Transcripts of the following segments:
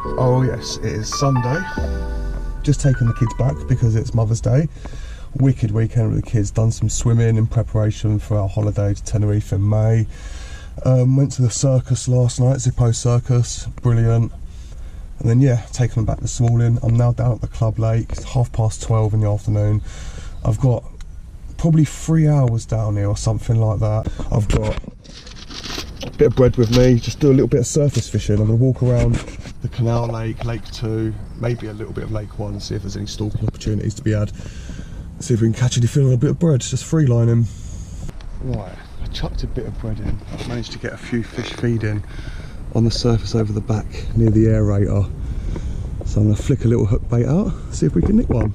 Oh yes, it is Sunday. Just taking the kids back because it's Mother's Day. Wicked weekend with the kids. Done some swimming in preparation for our holiday to Tenerife in May. Went to the circus last night, Zippo Circus, brilliant. And then yeah, taking them back this morning. I'm now down at the club lake. It's 12:30 in the afternoon. I've got probably 3 hours down here or something like that. I've got a bit of bread with me, just do a little bit of surface fishing. I'm going to walk around the Canal Lake, Lake 2, maybe a little bit of Lake 1, see if there's any stalking opportunities to be had. See if we can catch anything on a bit of bread, just free line him. Right, I chucked a bit of bread in. I've managed to get a few fish feeding on the surface over the back near the aerator. So I'm going to flick a little hook bait out, see if we can nick one.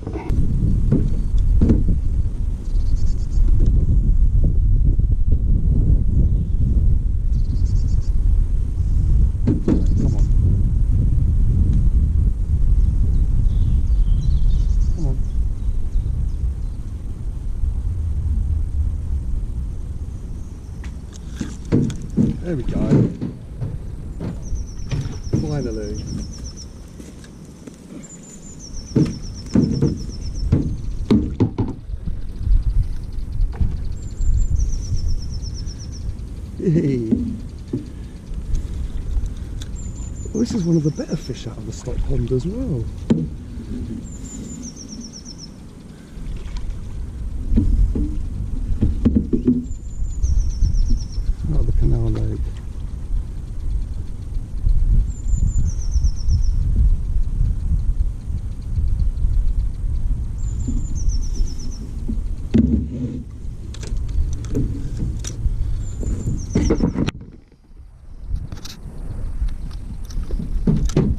There we go. Finally. Yay. Well, this is one of the better fish out of the stock pond as well.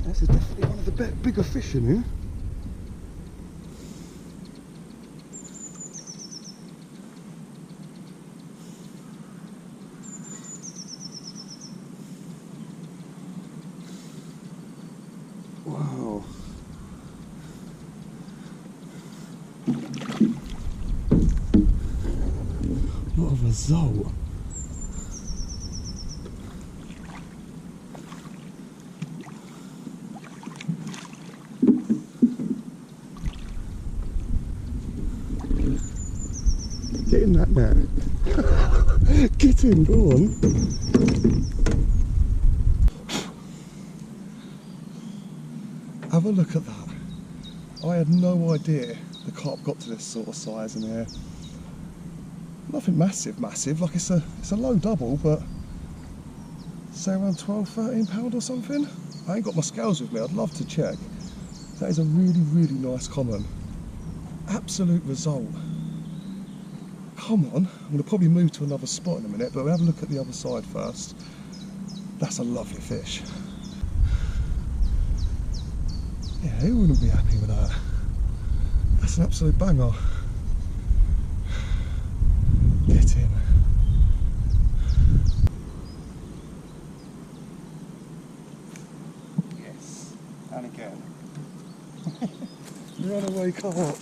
This is definitely one of the bigger fish in here. Wow. What a result. Get in that net. Get in, go on. Have a look at that. I had no idea the carp got to this sort of size in here. Nothing massive, like it's a low double, but say around 12-13 pound or something. I ain't got my scales with me, I'd love to check. That is a really nice common. Absolute result. Come on, I'm going to probably move to another spot in a minute, but we'll have a look at the other side first. That's a lovely fish. Yeah, who wouldn't be happy with that? That's an absolute banger. Get in. Yes, and again. Run away, Carp.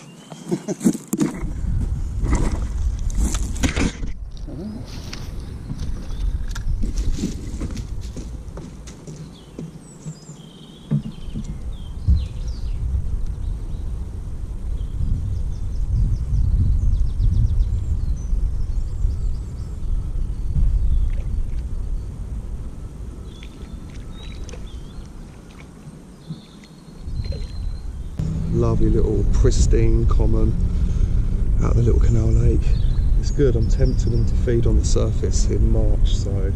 Lovely little pristine common out of the little canal lake. It's good. I'm tempting them to feed on the surface in March, so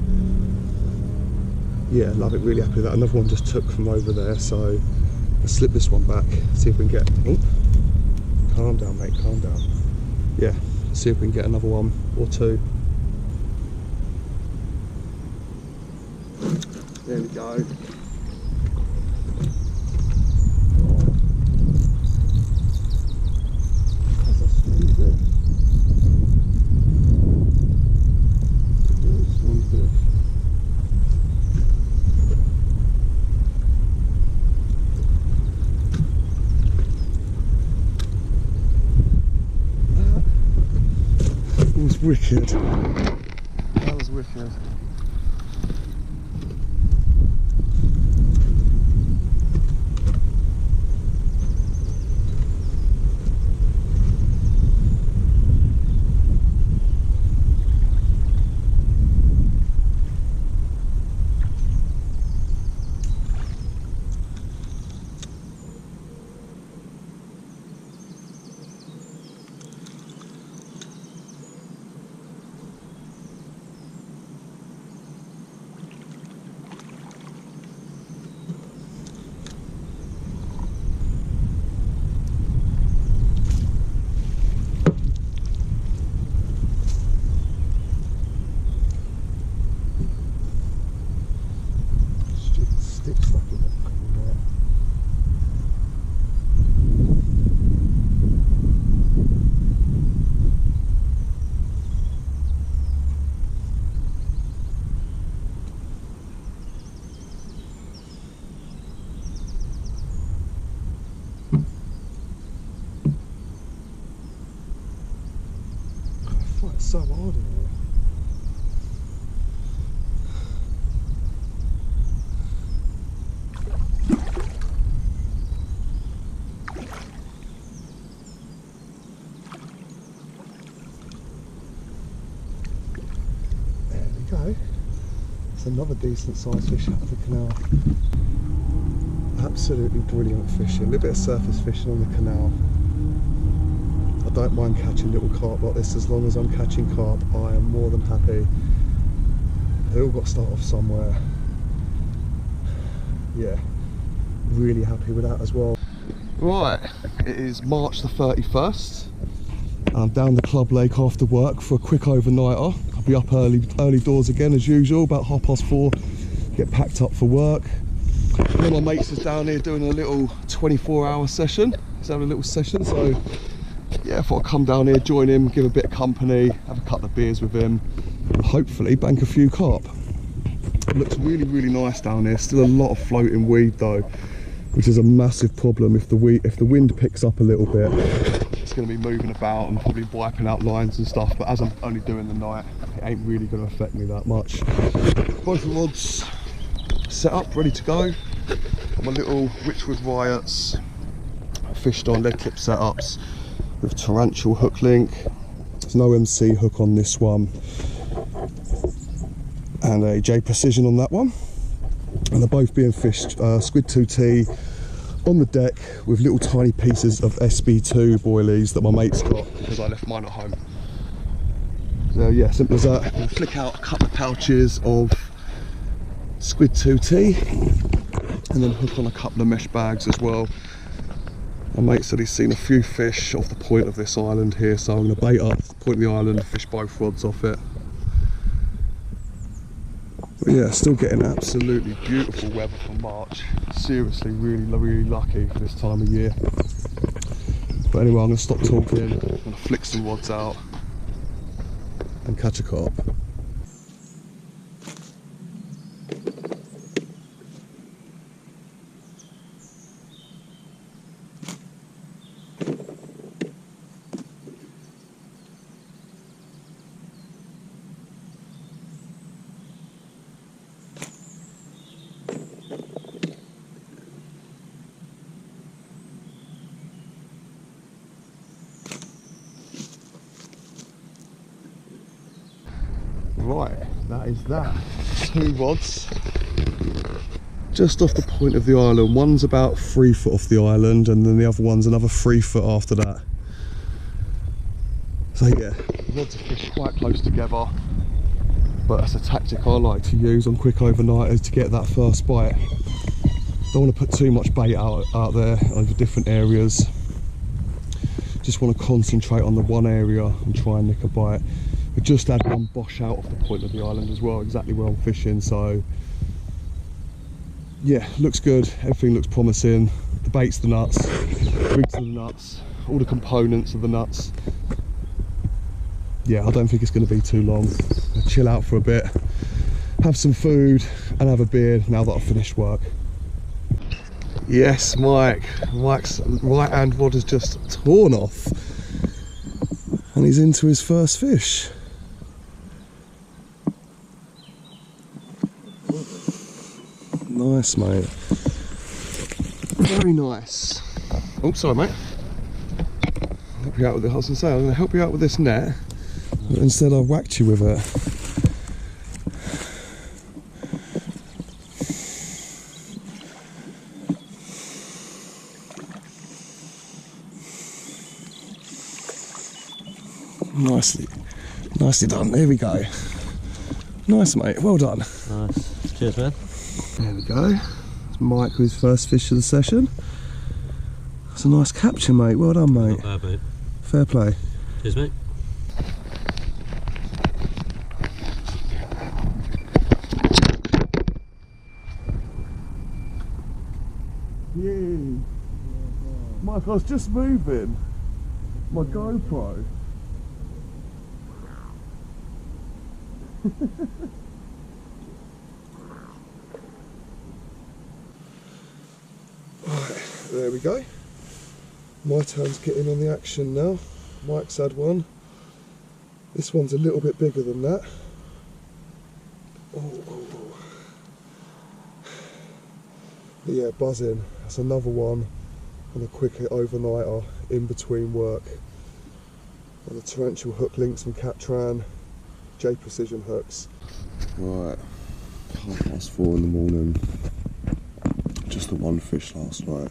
yeah, love it. Really happy with that. Another one just took from over there, so I'll slip this one back, see if we can get. Oh, calm down, mate, calm down. Yeah, see if we can get another one or two. There we go. Wicked. That was wicked. so hard in here. There we go. It's another decent sized fish out of the canal. Absolutely brilliant fishing. A little bit of surface fishing on the canal. I don't mind catching little carp like this. As long as I'm catching carp, I am more than happy. They all got to start off somewhere. Yeah, really happy with that as well. Right, it is March the 31st. I'm down the club lake after work for a quick overnighter. I'll be up early doors again as usual, about 4:30, get packed up for work. One of my mates is down here doing a little 24-hour session. He's having a little session, so yeah, I thought I'd come down here, join him, give a bit of company, have a couple of beers with him, hopefully bank a few carp. It looks really, really nice down here. Still a lot of floating weed though, which is a massive problem. If the wind picks up a little bit, it's going to be moving about and probably wiping out lines and stuff, but as I'm only doing the night, it ain't really going to affect me that much. Both the rods set up, ready to go. Got my little Witchwood Riots fished on lead clip setups with torrential hook link. There's no MC hook on this one, and a J Precision on that one, and they're both being fished squid 2T on the deck with little tiny pieces of SB2 boilies that my mate's got because I left mine at home. So yeah, simple as that. We'll flick out a couple of pouches of squid 2T and then hook on a couple of mesh bags as well. My mate said he's seen a few fish off the point of this island here, so I'm going to bait up the point of the island and fish both rods off it. But yeah, still getting absolutely beautiful weather for March. Seriously, really, really lucky for this time of year. But anyway, I'm going to stop talking, I'm going to flick some rods out and catch a carp. Right, that is that. 2 rods just off the point of the island. One's about 3 foot off the island, and then the other one's another 3 foot after that. So yeah, the rods are fished quite close together, but that's a tactic I like to use on quick overnighters to get that first bite. Don't want to put too much bait out there over different areas. Just want to concentrate on the one area and try and nick a bite. We just had one bosh out off the point of the island as well, exactly where I'm fishing, so yeah, looks good, everything looks promising. The bait's the nuts, the rigs are the nuts, all the components are the nuts. Yeah, I don't think it's going to be too long. I'll chill out for a bit, have some food and have a beer now that I've finished work. Yes, Mike's right hand rod has just torn off and he's into his first fish. Nice, mate. Very nice. Oh, sorry, mate. I'll help you out with it. I was going to say, I'm going to help you out with this net, but instead I whacked you with it. Nicely done. There we go. Nice, mate. Well done. Nice. Cheers, man. There we go. It's Mike with his first fish of the session. That's a nice capture, mate. Well done, mate. Not bad, mate. Fair play. Cheers, mate. Yeah. Mike, I was just moving my GoPro. Right, there we go. My turn's getting on the action now. Mike's had one. This one's a little bit bigger than that. Oh. But yeah, buzzing. That's another one on a quick overnighter in between work. On the torrential hook links from Catran, J Precision hooks. Right, 4:30 in the morning. Just the one fish last night.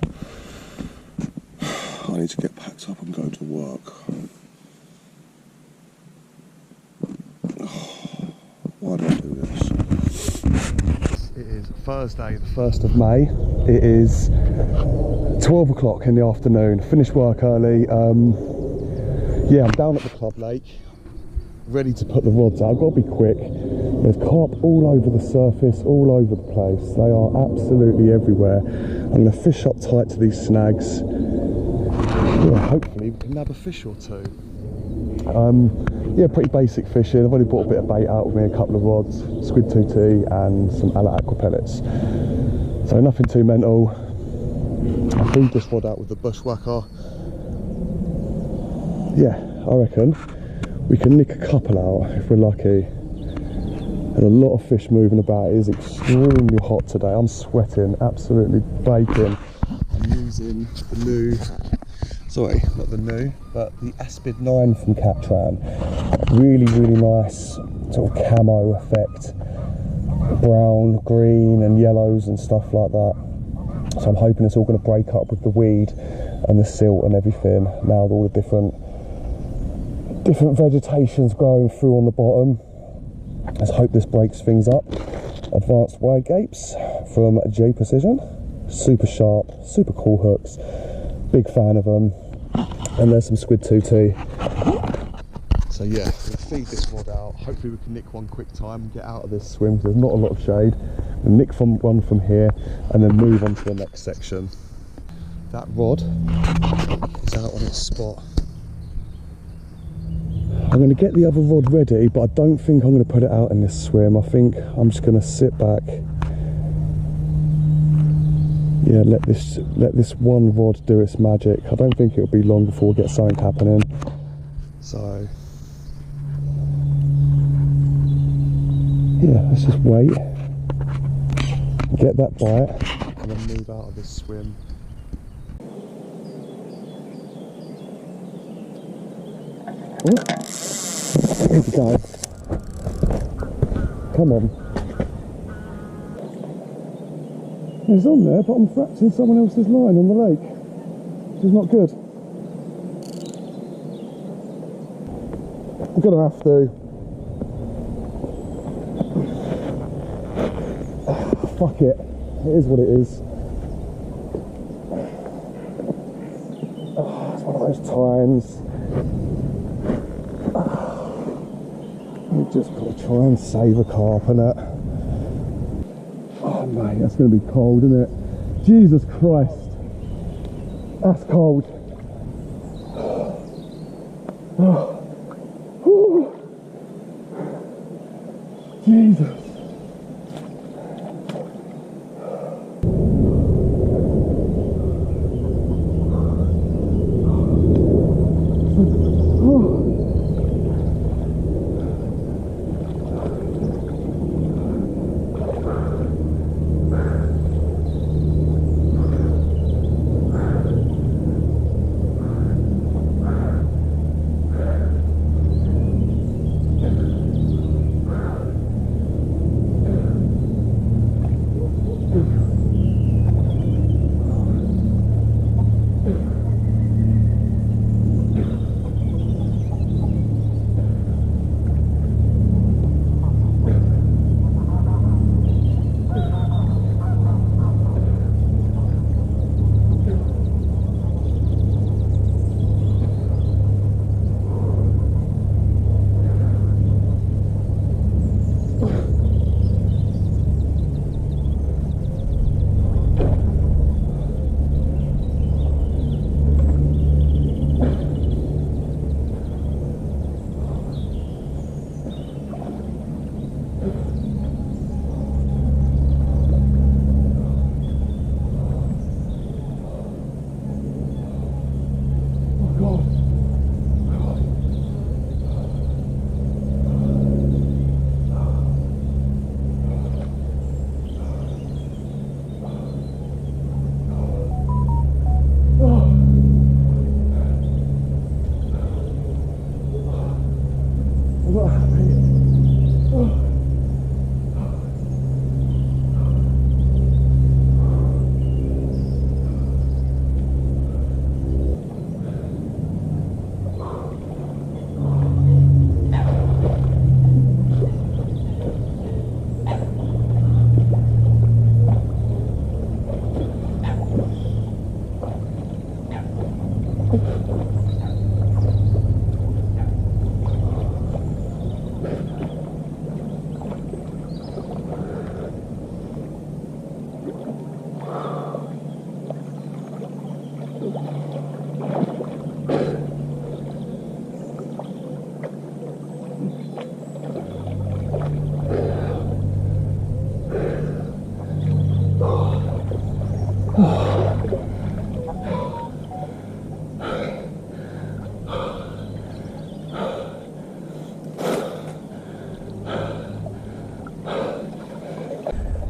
I need to get packed up and go to work. Why do I do this? It is Thursday, the 1st of May. It is 12 o'clock in the afternoon. Finished work early. Yeah, I'm down at the club lake, ready to put the rods out. I've got to be quick. There's carp all over the surface, all over the place. They are absolutely everywhere. I'm going to fish up tight to these snags. Yeah, hopefully we can nab a fish or two. Yeah, pretty basic fishing. I've only brought a bit of bait out with me, a couple of rods, squid 2T and some aqua pellets. So nothing too mental. I feed this rod out with the bushwhacker. Yeah, I reckon we can nick a couple out if we're lucky. There's a lot of fish moving about. It is extremely hot today. I'm sweating, absolutely baking. I'm using the new, sorry, not the new, but the Aspid 9 from Catran. Really nice sort of camo effect. Brown, green and yellows and stuff like that. So I'm hoping it's all going to break up with the weed and the silt and everything. Now with all the different vegetations growing through on the bottom. Let's hope this breaks things up. Advanced wide gapes from J Precision. Super sharp, super cool hooks. Big fan of them. And there's some squid 2T. So yeah, we'll feed this rod out. Hopefully we can nick one quick time and get out of this swim because there's not a lot of shade. We'll nick one from here and then move on to the next section. That rod is out on its spot. I'm going to get the other rod ready, but I don't think I'm going to put it out in this swim. I think I'm just going to sit back. Yeah, let this one rod do its magic. I don't think it'll be long before we get something happening. So yeah, let's just wait, get that bite, and then move out of this swim. Here we go. Come on. It's on there, but I'm fracturing someone else's line on the lake, which is not good. I'm gonna have to. Fuck it. It is what it is. It's one of those times. We've just got to try and save a carp, innit? Oh mate, that's going to be cold, isn't it? Jesus Christ, that's cold. Jesus.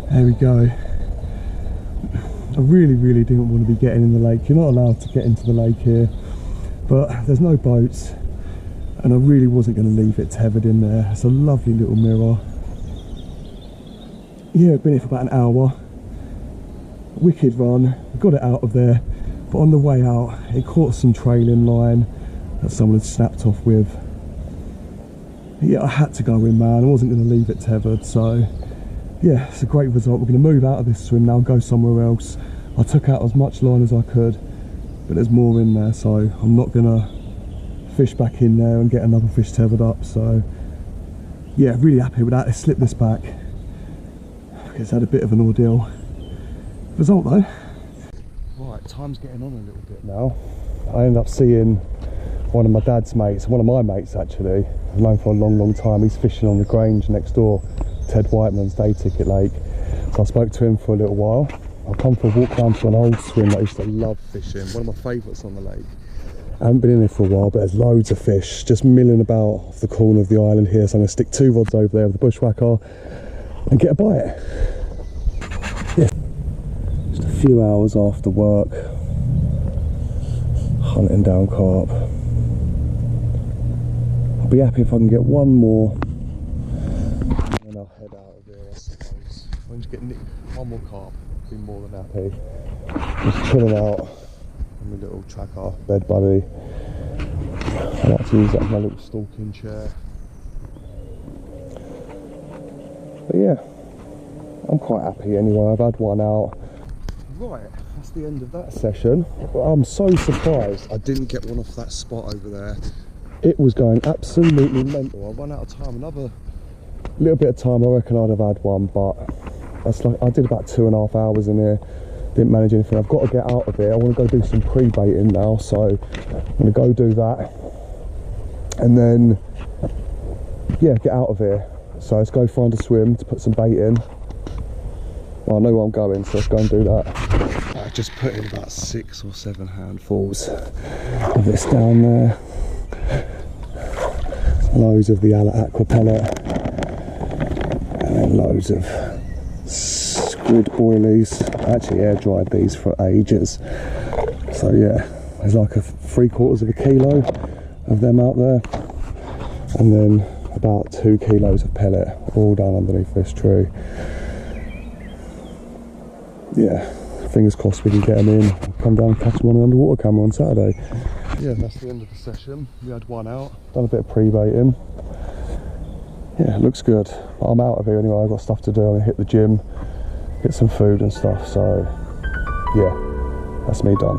There we go. I really didn't want to be getting in the lake. You're not allowed to get into the lake here, but there's no boats and I really wasn't going to leave it tethered in there. It's a lovely little mirror. Yeah, I've been here for about an hour. Wicked run, got it out of there, but on the way out it caught some trailing line that someone had snapped off with. Yeah, I had to go in, man. I wasn't going to leave it tethered, so yeah, it's a great result. We're going to move out of this swim now, go somewhere else. I took out as much line as I could, but there's more in there, so I'm not going to fish back in there and get another fish tethered up. So yeah, really happy with that. Let's slip this back. It's had a bit of an ordeal. Result though. Right, time's getting on a little bit now. I ended up seeing one of my dad's mates, one of my mates actually, I've known for a long time. He's fishing on the Grange next door, Ted Whiteman's Day Ticket Lake. So I spoke to him for a little while. I've come for a walk down to an old swim that I used to love fishing, one of my favourites on the lake. I haven't been in it for a while, but there's loads of fish just milling about off the corner of the island here. So I'm going to stick 2 rods over there with the bushwhacker and get a bite. Yeah. Just a few hours after work, hunting down carp. I'll be happy if I can get one more, and then I'll head out of here, I suppose. If I can just get one more carp, I'll be more than happy. Just chilling out on my little tracker bed buddy. I like to use that as my little stalking chair. But yeah, I'm quite happy anyway. I've had one out. Right, that's the end of that session. I'm so surprised I didn't get one off that spot over there. It was going absolutely mental. I ran out of time. Another little bit of time, I reckon I'd have had one, but that's like, I did about 2.5 hours in here. Didn't manage anything. I've got to get out of here. I want to go do some pre-baiting now, so I'm going to go do that. And then, yeah, get out of here. So let's go find a swim to put some bait in. Well, I know where I'm going, so let's go and do that. I just put in about 6 or 7 handfuls of this down there. Loads of the aqua pellet, and then loads of squid oilies. I actually air dried these for ages. So yeah, there's like 3/4 kilo of them out there, and then about 2 kilos of pellet all down underneath this tree. Yeah, fingers crossed we can get them in. Come down and catch them on the underwater camera on Saturday. Yeah, that's the end of the session. We had one out, done a bit of pre-baiting. Yeah, it looks good. I'm out of here anyway. I've got stuff to do. I'm gonna hit the gym, get some food and stuff. So yeah, that's me done.